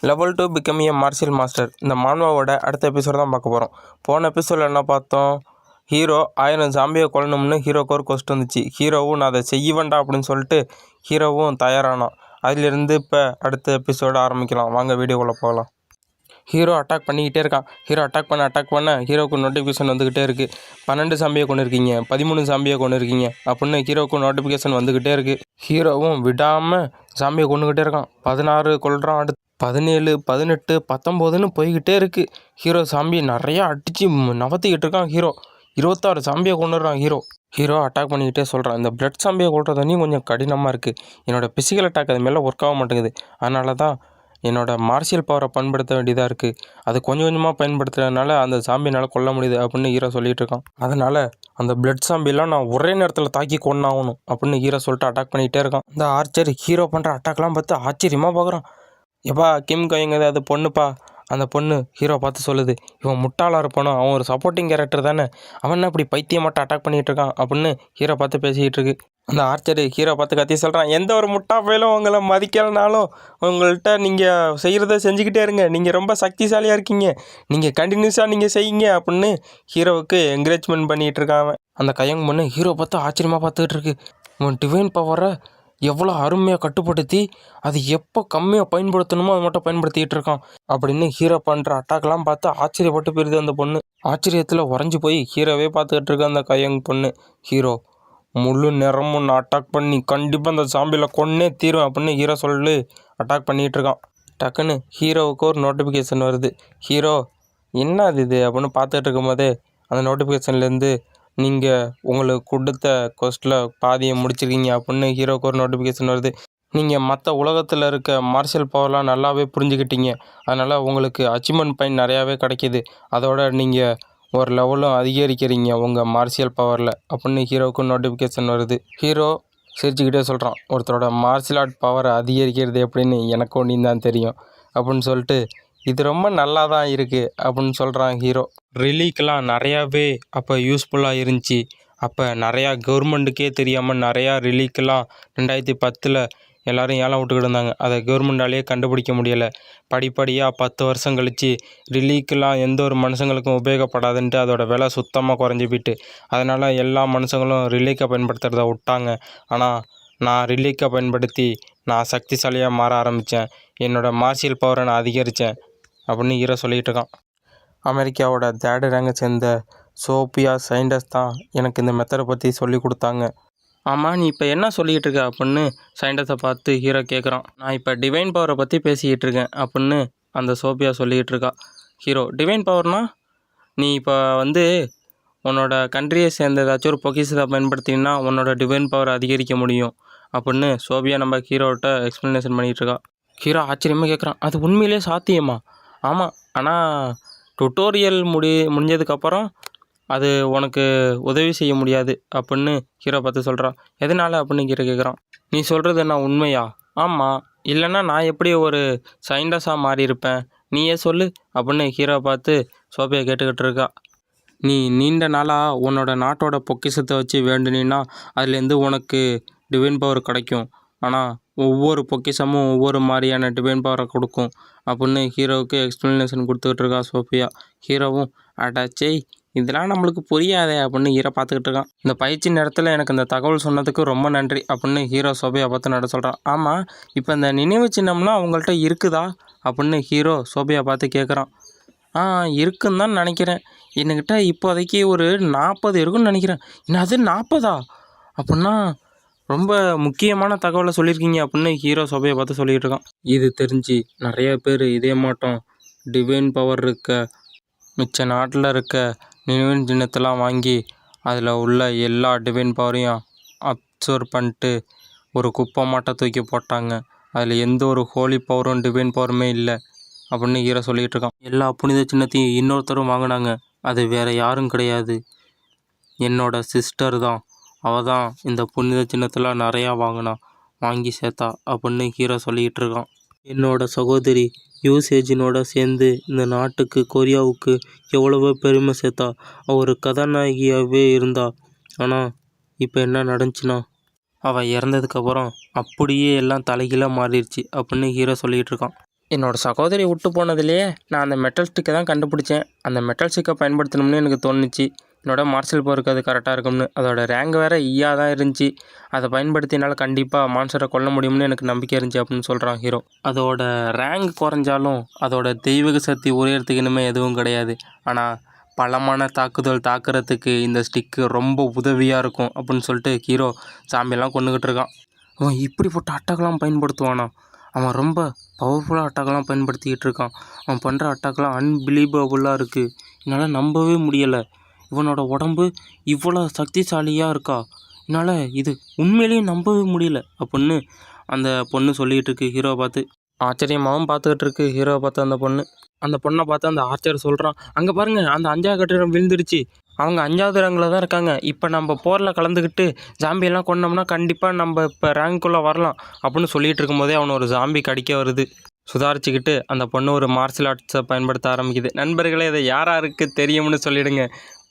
Level 2 become a martial master. இந்த மான்வாவோட அடுத்த episode தான் பார்க்க போகிறோம். போன எபிசோடில் என்ன பார்த்தோம்? ஹீரோ 1000 ஜாம்பியை கொல்லணும்னு ஹீரோக்கு ஒரு கொஸ்ட் வந்துச்சு. ஹீரோவும் நான் அதை செய்வேண்டா அப்படின்னு சொல்லிட்டு ஹீரோவும் தயாரானான். அதிலிருந்து இப்போ அடுத்த எபிசோடு ஆரம்பிக்கலாம். வாங்க வீடியோக்குள்ளே போகலாம். ஹீரோ அட்டாக் பண்ணிக்கிட்டே இருக்கான். ஹீரோ அட்டாக் பண்ண ஹீரோவுக்கு நோட்டிஃபிகேஷன் வந்துக்கிட்டே இருக்குது. 12 ஜாம்பியை கொண்டு இருக்கீங்க, 13 ஜாம்பியை கொண்டு இருக்கீங்க அப்படின்னு ஹீரோவுக்கு நோட்டிஃபிகேஷன் வந்துக்கிட்டே இருக்குது. ஹீரோவும் விடாமல் ஜாம்பியை கொண்டுக்கிட்டே இருக்கான். 16 கொல்றான், அடுத்து 17, 18, 19ன்னு போய்கிட்டே இருக்குது. ஹீரோ ஜாம்பி நிறையா அடித்து நவத்திக்கிட்டு இருக்கான். ஹீரோ 26 ஜாம்பியை கொண்டுடுறான். ஹீரோ அட்டாக் பண்ணிக்கிட்டே சொல்கிறான், இந்த பிளட் ஜாம்பியை கொள்றது தண்ணி கொஞ்சம் கடினமாக இருக்குது. என்னோடய பிசிக்கல் அட்டாக் அது மேலே ஒர்க் ஆக மாட்டேங்குது. அதனால தான் என்னோடய மார்ஷியல் பவரை பயன்படுத்த வேண்டியதாக இருக்குது. அது கொஞ்சம் கொஞ்சமாக பயன்படுத்துறதுனால அந்த ஜாம்பினால் கொல்ல முடியுது அப்படின்னு ஹீரோ சொல்லிகிட்டு இருக்கான். அதனால் அந்த பிளட் ஜாம்பிலாம் நான் ஒரே நேரத்தில் தாக்கி கொண்டாகணும் அப்படின்னு ஹீரோ சொல்லிட்டு அட்டாக் பண்ணிக்கிட்டே இருக்கான். இந்த ஆர்ச்சர் ஹீரோ பண்ணுற அட்டாக்லாம் பார்த்து ஆச்சரியமாக பார்க்குறான். எப்பா கிம் கோயங்க அது பொண்ணுப்பா. அந்த பொண்ணு ஹீரோ பார்த்து சொல்லுது, இவன் முட்டாளாக இருப்பானோ, அவன் ஒரு சப்போர்ட்டிங் கேரக்டர் தானே, அவன் இப்படி பைத்தியமாட்ட அட்டாக் பண்ணிகிட்டு இருக்கான் அப்படின்னு ஹீரோ பார்த்து பேசிக்கிட்டு இருக்கு. அந்த ஆர்ச்சர் ஹீரோ பார்த்து கத்தி சொல்கிறான், எந்த ஒரு முட்டா பயிலும் உங்களை மதிக்கலனாலும் உங்கள்கிட்ட நீங்கள் செய்கிறத செஞ்சுக்கிட்டே இருங்க, நீங்கள் ரொம்ப சக்திசாலியாக இருக்கீங்க, நீங்கள் கண்டினியூஸாக நீங்கள் செய்யுங்க அப்படின்னு ஹீரோவுக்கு என்கரேஜ்மெண்ட் பண்ணிகிட்டு இருக்கான். அந்த கையங் பொண்ணு ஹீரோ பார்த்து ஆச்சரியமாக பார்த்துக்கிட்டு இருக்கு. உன் டிவைன் பவரை எவ்வளோ அருமையாக கட்டுப்படுத்தி அது எப்போ கம்மியாக பயன்படுத்தணுமோ அது மட்டும் பயன்படுத்திக்கிட்டு இருக்கான் அப்படின்னு ஹீரோ பண்ணுற அட்டாக்லாம் பார்த்து ஆச்சரியப்பட்டு போயிருது அந்த பொண்ணு. ஆச்சரியத்தில் உறைஞ்சி போய் ஹீரோவே பார்த்துக்கிட்டு இருக்க அந்த கையங் பொண்ணு. ஹீரோ முழு நேரமும் நான் அட்டாக் பண்ணி கண்டிப்பாக அந்த ஜாம்பியில் கொன்னே தீரும் அப்படின்னு ஹீரோ சொல்லி அட்டாக் பண்ணிகிட்டு இருக்கான். டக்குன்னு ஹீரோவுக்கு ஒரு நோட்டிஃபிகேஷன் வருது. ஹீரோ என்ன இது அப்படின்னு பார்த்துட்டு இருக்கும்போதே அந்த நோட்டிஃபிகேஷன்லேருந்து நீங்கள் உங்களுக்கு கொடுத்த கொஸ்ட்டில் பாதியை முடிச்சிருக்கீங்க அப்படின்னு ஹீரோக்கு ஒரு நோட்டிஃபிகேஷன் வருது. நீங்கள் மற்ற உலகத்தில் இருக்க மார்ஷியல் பவர்லாம் நல்லாவே புரிஞ்சுக்கிட்டீங்க. அதனால் உங்களுக்கு அச்சீவ்மெண்ட் பாயிண்ட் நிறையாவே கிடைக்கிது. அதோட நீங்கள் ஒரு லெவலும் அதிகரிக்கிறீங்க உங்கள் மார்ஷியல் பவரில் அப்படின்னு ஹீரோவுக்கு நோட்டிஃபிகேஷன் வருது. ஹீரோ சிரிச்சுக்கிட்டே சொல்கிறான், ஒருத்தரோட மார்ஷியல் ஆர்ட் பவரை அதிகரிக்கிறது எப்படின்னு எனக்கு ஒன்றும் தான் தெரியும் அப்படின்னு சொல்லிட்டு இது ரொம்ப நல்லா தான் இருக்குது அப்படின்னு சொல்கிறான் ஹீரோ. ரிலீக்கெலாம் நிறையாவே அப்போ யூஸ்ஃபுல்லாக இருந்துச்சு. அப்போ நிறையா கவர்மெண்ட்டுக்கே தெரியாமல் நிறையா ரிலீக்கெலாம் 2010 எல்லோரும் ஏலம் விட்டுக்கிட்டு இருந்தாங்க. அதை கவர்மெண்டாலேயே கண்டுபிடிக்க முடியலை. படிப்படியாக 10 வருஷம் கழித்து ரிலீக்கெலாம் எந்த ஒரு மனுஷங்களுக்கும் உபயோகப்படாதுன்ட்டு அதோட விலை சுத்தமாக குறைஞ்சி போயிட்டு அதனால் எல்லா மனுஷங்களும் ரிலீக்கை பயன்படுத்துகிறத விட்டாங்க. ஆனால் நான் ரிலீக்கை பயன்படுத்தி நான் சக்திசாலியாக மாற ஆரம்பித்தேன். என்னோடய மார்ஷியல் பவரை நான் அதிகரித்தேன் அப்படின்னு ஹீரோ சொல்லிகிட்டு இருக்கான். அமெரிக்காவோட 3rd ரேங்கை சேர்ந்த சோபியா சயின்டிஸ்ட் தான் எனக்கு இந்த மெத்தடை பற்றி சொல்லி கொடுத்தாங்க. ஆமாம், நீ இப்போ என்ன சொல்லிகிட்டு இருக்க அப்படின்னு சயின்டிஸ்ட்டை பார்த்து ஹீரோ கேட்குறான். நான் இப்போ டிவைன் பவரை பற்றி பேசிக்கிட்டு இருக்கேன் அப்படின்னு அந்த சோபியா சொல்லிகிட்டு இருக்கா. ஹீரோ டிவைன் பவர்னா நீ இப்போ உன்னோட கண்ட்ரியை சேர்ந்த ஏதாச்சும் ஒரு பொக்கிஷத்தை பயன்படுத்தினா உன்னோட டிவைன் பவர் அதிகரிக்க முடியும் அப்படின்னு சோபியா நம்ம ஹீரோட்ட எக்ஸ்ப்ளனேஷன் பண்ணிகிட்டு இருக்கா. ஹீரோ ஆச்சரியமாக கேட்குறான், அது உண்மையிலே சாத்தியமா? ஆமாம், ஆனால் டுட்டோரியல் முடிஞ்சதுக்கப்புறம் அது உனக்கு உதவி செய்ய முடியாது அப்படின்னு ஹீரோ பார்த்து சொல்கிறான். எதனால் அப்படின்னு ஹீரோ கேட்குறான். நீ சொல்கிறது என்ன உண்மையா? ஆமாம், இல்லைன்னா நான் எப்படி ஒரு சயின்டிஸ்டாக மாறி இருப்பேன், நீயே சொல்லு அப்படின்னு ஹீரோ பார்த்து சோபியா கேட்டுக்கிட்டு இருக்கா. நீ நீண்ட நாளாக உன்னோட நாட்டோட பொக்கிஷத்தை வச்சு வேண்டுனா அதுலேருந்து உனக்கு டிவைன் பவர் கிடைக்கும். ஆனால் ஒவ்வொரு பொக்கிஷமும் ஒவ்வொரு மாதிரியான டிவைன் பவரை கொடுக்கும் அப்படின்னு ஹீரோவுக்கு எக்ஸ்ப்ளனேஷன் கொடுத்துக்கிட்டு இருக்கா சோபியா. ஹீரோவும் அடாச்சே இதெல்லாம் நம்மளுக்கு புரியாதே அப்படின்னு ஹீரோ பார்த்துக்கிட்டு இருக்கான். இந்த பயிற்சி நேரத்தில் எனக்கு இந்த தகவல் சொன்னதுக்கு ரொம்ப நன்றி அப்படின்னு ஹீரோ சோபியா பார்த்து நட சொல்கிறான். ஆமாம், இப்போ இந்த நினைவு சின்னம்னா அவங்கள்ட்ட இருக்குதா அப்படின்னு ஹீரோ சோபியா பார்த்து கேட்குறான். இருக்குன்னு தான் நினைக்கிறேன். என்கிட்ட இப்போதைக்கு ஒரு 40 இருக்குன்னு நினைக்கிறேன். அது 40 அப்படின்னா ரொம்ப முக்கியமான தகவலை சொல்லியிருக்கீங்க அப்படின்னு ஹீரோ சோபியை பார்த்து சொல்லிகிட்டு இருக்கான். இது தெரிஞ்சு நிறைய பேர் இதே மாட்டோம் டிவைன் பவர் இருக்க மிச்ச நாட்டில் இருக்க நினைவு சின்னத்தெல்லாம் வாங்கி அதில் உள்ள எல்லா டிவைன் பவரையும் அப்சர்வ் பண்ணிட்டு ஒரு குப்பை மாட்டை தூக்கி போட்டாங்க. அதில் எந்த ஒரு ஹோலி பவரும் டிவைன் பவருமே இல்லை அப்படின்னு ஹீரோ சொல்லிகிட்டு இருக்கான். எல்லா புனித சின்னத்தையும் இன்னொருத்தரும் வாங்கினாங்க. அது வேறு யாரும் கிடையாது, என்னோட சிஸ்டர் தான். அவள் தான் இந்த புனித சின்னத்தெல்லாம் நிறையா வாங்கி சேர்த்தா அப்படின்னு ஹீரோ சொல்லிகிட்டு இருக்கான். என்னோட சகோதரி யூசேஜினோட சேர்ந்து இந்த நாட்டுக்கு கொரியாவுக்கு எவ்வளவோ பெருமை சேர்த்தா. அவள் ஒரு கதாநாயகியாகவே இருந்தா. ஆனால் இப்போ என்ன நடந்துச்சுன்னா அவள் இறந்ததுக்கப்புறம் அப்படியே எல்லாம் தலைகீழாக மாறிடுச்சு அப்படின்னு ஹீரோ சொல்லிகிட்டு இருக்கான். என்னோடய சகோதரி விட்டு போனதுலேயே நான் அந்த மெட்டல் ஸ்டிக்கை தான் கண்டுபிடிச்சேன். அந்த மெட்டல் ஸ்டிக்கை பயன்படுத்தணும்னு எனக்கு தோணுச்சு. என்னோட மார்ஷல் போருக்கு அது கரெக்டாக இருக்கும்னு. அதோட ரேங்க் வேறு ஈயா தான் இருந்துச்சு. அதை பயன்படுத்தினால கண்டிப்பாக மான்ஸ்டரை கொல்ல முடியும்னு எனக்கு நம்பிக்கை இருந்துச்சு அப்படின்னு சொல்கிறான் ஹீரோ. அதோட ரேங்க் குறைஞ்சாலும் அதோட தெய்வீக சக்தி உயரத்துக்கு இனிமேல் எதுவும் கிடையாது. ஆனால் பலமான தாக்குதல் தாக்குறதுக்கு இந்த ஸ்டிக்கு ரொம்ப உதவியாக இருக்கும் அப்படின்னு சொல்லிட்டு ஹீரோ சாம்பியெல்லாம் கொண்டுக்கிட்டு இருக்கான். அவன் இப்படிப்பட்ட அட்டாக்கெலாம் பயன்படுத்துவானா? அவன் ரொம்ப பவர்ஃபுல்லாக அட்டாக்கெலாம் பயன்படுத்திக்கிட்டு இருக்கான். அவன் பண்ணுற அட்டாக்கெலாம் அன்பிலீவபுளாக இருக்குது. என்னால் நம்பவே முடியலை. இவனோட உடம்பு இவ்வளோ சக்திசாலியாக இருக்கா? என்னால் இது உண்மையிலேயே நம்பவே முடியல அப்படின்னு அந்த பொண்ணு சொல்லிகிட்டு இருக்கு ஹீரோவை பார்த்து. ஆச்சரியமாகவும் பார்த்துக்கிட்டு இருக்கு ஹீரோவை பார்த்து அந்த பொண்ணை பார்த்து அந்த ஆர்ச்சர் சொல்கிறான், அங்கே பாருங்கள் அந்த 5வது கட்டிடம் விழுந்துருச்சு. அவங்க 5வது ரேங்கில் தான் இருக்காங்க. இப்போ நம்ம போரில் கலந்துக்கிட்டு ஜாம்பியெல்லாம் கொண்டோம்னா கண்டிப்பாக நம்ம இப்போ ரேங்க்குள்ளே வரலாம் அப்படின்னு சொல்லிகிட்டு இருக்கும்போதே அவனை ஒரு ஜாம்பி கடிக்க வருது. சுதாரிச்சுக்கிட்டு அந்த பொண்ணு ஒரு மார்ஷல் ஆர்ட்ஸை பயன்படுத்த ஆரம்பிக்குது. நண்பர்களே, இதை யாராருக்கு தெரியும்னு சொல்லிவிடுங்க.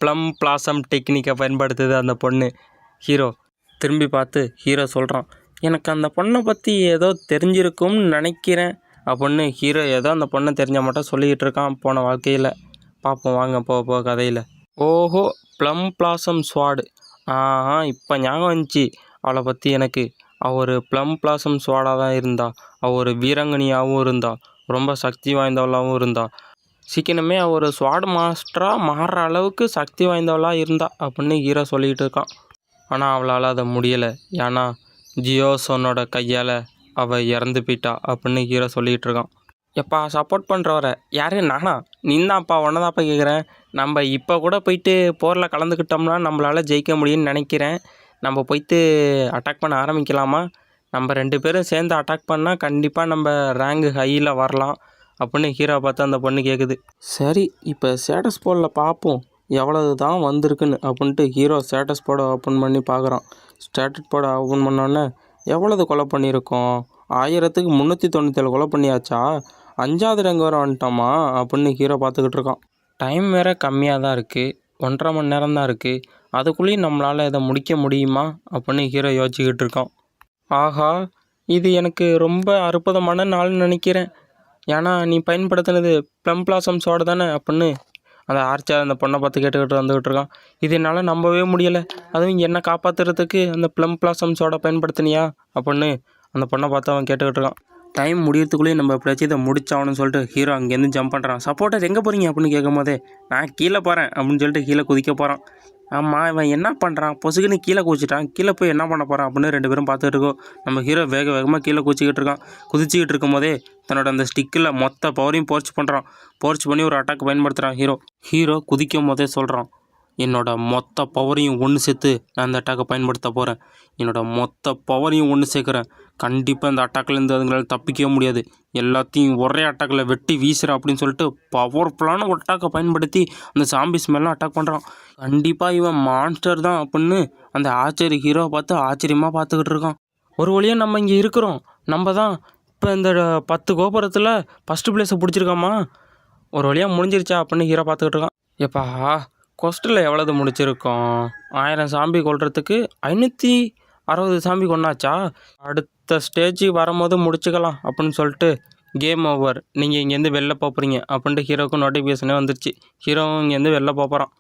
ப்ளம் பிளாசம் டெக்னிக்கை பயன்படுத்துது அந்த பொண்ணு. ஹீரோ திரும்பி பார்த்து ஹீரோ சொல்கிறான், எனக்கு அந்த பொண்ணை பற்றி ஏதோ தெரிஞ்சிருக்கும்னு நினைக்கிறேன் அப்படின்னு ஹீரோ ஏதோ அந்த பொண்ணை தெரிஞ்ச மட்டும் சொல்லிக்கிட்டு இருக்கான் போன வாழ்க்கையில். பார்ப்போம் வாங்க போக கதையில். ஓஹோ, ப்ளம் பிளாசம் ஸ்வாடு. இப்போ ஞாபகம் வந்துச்சு அவளை பற்றி எனக்கு. அவள் ஒரு ப்ளம் பிளாசம் ஸ்வாடாக தான் இருந்தா. அவள் ஒரு வீராங்கனியாகவும் இருந்தா. ரொம்ப சக்தி வாய்ந்தவளாகவும் இருந்தா. சீக்கிரமே அவள் ஒரு ஸ்வாட் மாஸ்டராக மாறுற அளவுக்கு சக்தி வாய்ந்தவளாக இருந்தா அப்படின்னு ஹீரோ சொல்லிக்கிட்டு இருக்கான். ஆனால் அவளால் அதை முடியலை. ஏன்னா ஜியோசோனோட கையால் அவள் இறந்து போயிட்டா அப்படின்னு ஹீரோ சொல்லிகிட்டு இருக்கான். எப்பா சப்போர்ட் பண்ணுறவரை யாரு? நானா? நீந்தான்ப்பா, ஒன்னதாப்பா கேட்குறேன். நம்ம இப்போ கூட போயிட்டு போரில் கலந்துக்கிட்டோம்னா நம்மளால் ஜெயிக்க முடியும்னு நினைக்கிறேன். நம்ம போயிட்டு அட்டாக் பண்ண ஆரம்பிக்கலாமா? நம்ம 2 பேரும் சேர்ந்து அட்டாக் பண்ணால் கண்டிப்பாக நம்ம ரேங்கு ஹையில் வரலாம் அப்படின்னு ஹீரோ பார்த்து அந்த பொண்ணு கேட்குது. சரி, இப்போ ஸ்டேட்டஸ் போர்டில் பார்ப்போம் எவ்வளவு தான் வந்திருக்குன்னு அப்படின்ட்டு ஹீரோ ஸ்டேட்டஸ் போர்டை ஓப்பன் பண்ணி பார்க்குறான். ஸ்டேட்டஸ் போர்டை ஓப்பன் பண்ணோன்னே எவ்வளவு கொலை பண்ணியிருக்கோம்? 1397 கொலை பண்ணியாச்சா? 5வது ரேங்க் வர வந்துட்டோமா அப்படின்னு ஹீரோ பார்த்துக்கிட்டு இருக்கான். டைம் வேறு கம்மியாக தான் இருக்குது. 1.5 மணி நேரம் தான் இருக்குது. அதுக்குள்ளேயும் நம்மளால் இதை முடிக்க முடியுமா அப்படின்னு ஹீரோ யோசிச்சுக்கிட்டு இருக்கான். ஆஹா, இது எனக்கு ரொம்ப அற்புதமான நாள்னு நினைக்கிறேன். ஏன்னா நீ பயன்படுத்தினது ப்ளம் பிளாசம் சோடை தானே அப்படின்னு அந்த ஆர்ச்சர் அந்த பொண்ணை பார்த்து கேட்டுக்கிட்டு வந்துக்கிட்டு இருக்கான். இது என்னால் நம்பவே முடியலை. அதுவும் என்னை காப்பாற்றுறதுக்கு அந்த ப்ளம் பிளாசம் சோடை பயன்படுத்தினியா அப்படின்னு அந்த பொண்ணை பார்த்து அவன் கேட்டுக்கிட்டு இருக்கான். டைம் முடியறதுக்குள்ளேயே நம்ம எப்படியாச்சும் இதை முடிச்சாகணும்னு சொல்லிட்டு ஹீரோ அங்கேருந்து ஜம்ப் பண்ணுறான். சப்போர்ட்டர் எங்கே போகிறீங்க அப்படின்னு கேட்கும் போதே, நான் கீழே போகிறேன் அப்படின்னு சொல்லிட்டு கீழே குதிக்க போகிறான். ஆமாம், இவன் என்ன பண்ணுறான்? பொசுக்குன்னு கீழே குதிச்சிட்டான். கீழே போய் என்ன பண்ண போகிறான் அப்படின்னு 2 பேரும் பார்த்துட்டு இருக்கோம். நம்ம ஹீரோ வேகமாக கீழே குதிச்சிக்கிட்டு இருக்கான். குதிச்சிக்கிட்டு இருக்கும் போதே தன்னோட அந்த ஸ்டிக்கில் மொத்த பவரையும் போர்ச் பண்ணுறான். போர்ச் பண்ணி ஒரு அட்டாக் பயன்படுத்துகிறான் ஹீரோ குதிக்கும் போதே சொல்கிறான், என்னோட மொத்த பவரையும் ஒன்று சேர்த்து நான் அந்த அட்டாக்கை பயன்படுத்த போகிறேன். என்னோட மொத்த பவரையும் ஒன்று சேர்க்குறேன். கண்டிப்பாக இந்த அட்டாக்லேருந்து அதுங்களால் தப்பிக்கவே முடியாது. எல்லாத்தையும் ஒரே அட்டாக்கில் வெட்டி வீசுகிறேன் அப்படின்னு சொல்லிட்டு பவர்ஃபுல்லான ஒரு அட்டாக்கை பயன்படுத்தி அந்த சாம்பிஸ் மேலாம் அட்டாக் பண்ணுறான். கண்டிப்பாக இவன் மான்ஸ்டர் தான் அப்படின்னு அந்த ஆச்சரிய ஹீரோவை பார்த்து ஆச்சரியமாக பார்த்துக்கிட்டு இருக்கான். ஒரு வழியாக நம்ம இங்கே இருக்கிறோம். நம்ம தான் இப்போ இந்த 10 கோபுரத்தில் ஃபஸ்ட்டு பிளேஸை பிடிச்சிருக்காமா? ஒரு வழியாக முடிஞ்சிருச்சா அப்படின்னு ஹீரோ பார்த்துக்கிட்டு இருக்கான். எப்பா கொஸ்டில் எவ்வளவு முடிச்சிருக்கோம்? 1000 சாம்பி கொள்றதுக்கு 560 சாம்பி கொண்டாச்சா? அடுத்த ஸ்டேஜ் வரும்போது முடிச்சுக்கலாம் அப்படின்னு சொல்லிட்டு கேம் ஓவர், நீங்கள் இங்கேருந்து வெளில போகிறீங்க அப்படின்ட்டு ஹீரோவுக்கு நோட்டிஃபிகேஷனே வந்துருச்சு. ஹீரோவும் இங்கேருந்து வெளில போகிறான்.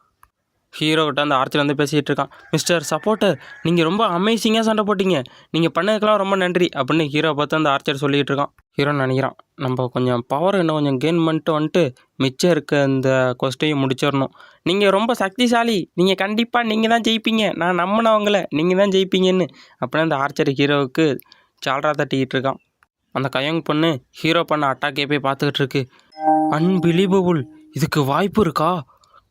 ஹீரோக்கிட்ட அந்த ஆர்ச்சர் வந்து பேசிகிட்டு இருக்கான். மிஸ்டர் சப்போர்ட்டர், நீங்கள் ரொம்ப அமேசிங்காக சண்டை போட்டிங்க. நீங்கள் பண்ணதுக்கெல்லாம் ரொம்ப நன்றி அப்படின்னு ஹீரோ பார்த்து அந்த ஆர்ச்சர் சொல்லிகிட்டு இருக்கான். ஹீரோ நினைக்கிறான், நம்ம கொஞ்சம் பவர் இன்னும் கொஞ்சம் கெயின் வந்துட்டு மிச்சம் இருக்க இந்த கொஸ்டையும் முடிச்சிடணும். நீங்கள் ரொம்ப சக்திசாலி. நீங்கள் கண்டிப்பாக நீங்கள் தான் ஜெயிப்பீங்க. நான் நம்பினவங்கள நீங்கள் தான் ஜெயிப்பீங்கன்னு அப்படின்னு அந்த ஆர்ச்சர் ஹீரோவுக்கு சால்ரா தட்டிக்கிட்டு இருக்கான். அந்த கையங் பொண்ணு ஹீரோ பண்ண அட்டாக்கே போய் பார்த்துக்கிட்டு இருக்கு. அன்பிலீவபுள், இதுக்கு வாய்ப்பு இருக்கா?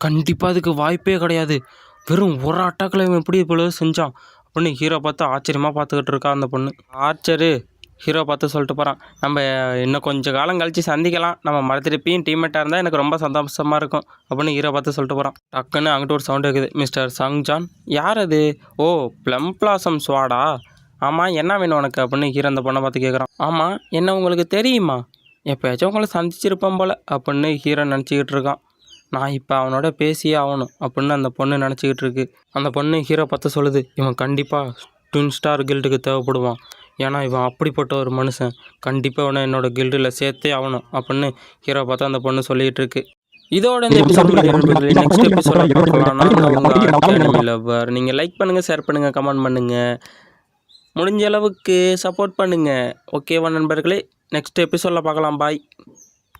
கண்டிப்பாக அதுக்கு வாய்ப்பே கிடையாது. வெறும் ஒரு அட்டாக்கில் இவன் எப்படி இவ்வளோ செஞ்சான் அப்படின்னு ஹீரோ பார்த்து ஆச்சரியமாக பார்த்துக்கிட்டு இருக்கா அந்த பொண்ணு. ஆர்ச்சரு ஹீரோ பார்த்து சொல்லிட்டு போகிறான், நம்ம இன்னும் கொஞ்சம் காலம் கழித்து சந்திக்கலாம். நம்ம மறுத்திருப்பியும் டீம்மேட்டாக இருந்தால் எனக்கு ரொம்ப சந்தோஷமாக இருக்கும் அப்படின்னு ஹீரோ பார்த்து சொல்லிட்டு போகிறான். டக்குன்னு அங்கிட்ட ஒரு சவுண்டு இருக்குது. மிஸ்டர் சங்ஜான், யார் அது? ஓ, ப்ளம் பிளாசம் ஸ்வாடா? ஆமாம், என்ன வேணும் உனக்கு அப்படின்னு ஹீரோ அந்த பொண்ணை பார்த்து கேட்குறான். ஆமாம், என்ன உங்களுக்கு தெரியுமா? எப்போயாச்சும் உங்களை சந்திச்சிருப்பேன் போல் அப்படின்னு ஹீரோ நினச்சிக்கிட்டு இருக்கான். நான் இப்போ அவனோட பேசியே ஆகணும் அப்படின்னு அந்த பொண்ணு நினச்சிக்கிட்டு இருக்கு. அந்த பொண்ணு ஹீரோ பார்த்து சொல்லுது, இவன் கண்டிப்பாக ட்வின் ஸ்டார் கில்டுக்கு தேவைப்படுவான். ஏன்னா இவன் அப்படிப்பட்ட ஒரு மனுஷன், கண்டிப்பாக இவனை என்னோட கில்டில் சேர்த்தே ஆகணும் அப்படின்னு ஹீரோ பார்த்தா அந்த பொண்ணு சொல்லிகிட்டு இருக்கு. இதோட இந்த எபிசோட் நெக்ஸ்ட் எபிசோட பார்க்கலாம். நான் உங்கள் அனிமி லவ்வர். நீங்கள் லைக் பண்ணுங்கள், ஷேர் பண்ணுங்கள், கமெண்ட் பண்ணுங்கள், முடிஞ்ச அளவுக்கு சப்போர்ட் பண்ணுங்கள். ஓகேவா நண்பர்களே, நெக்ஸ்ட் எபிசோடில் பார்க்கலாம். பாய்.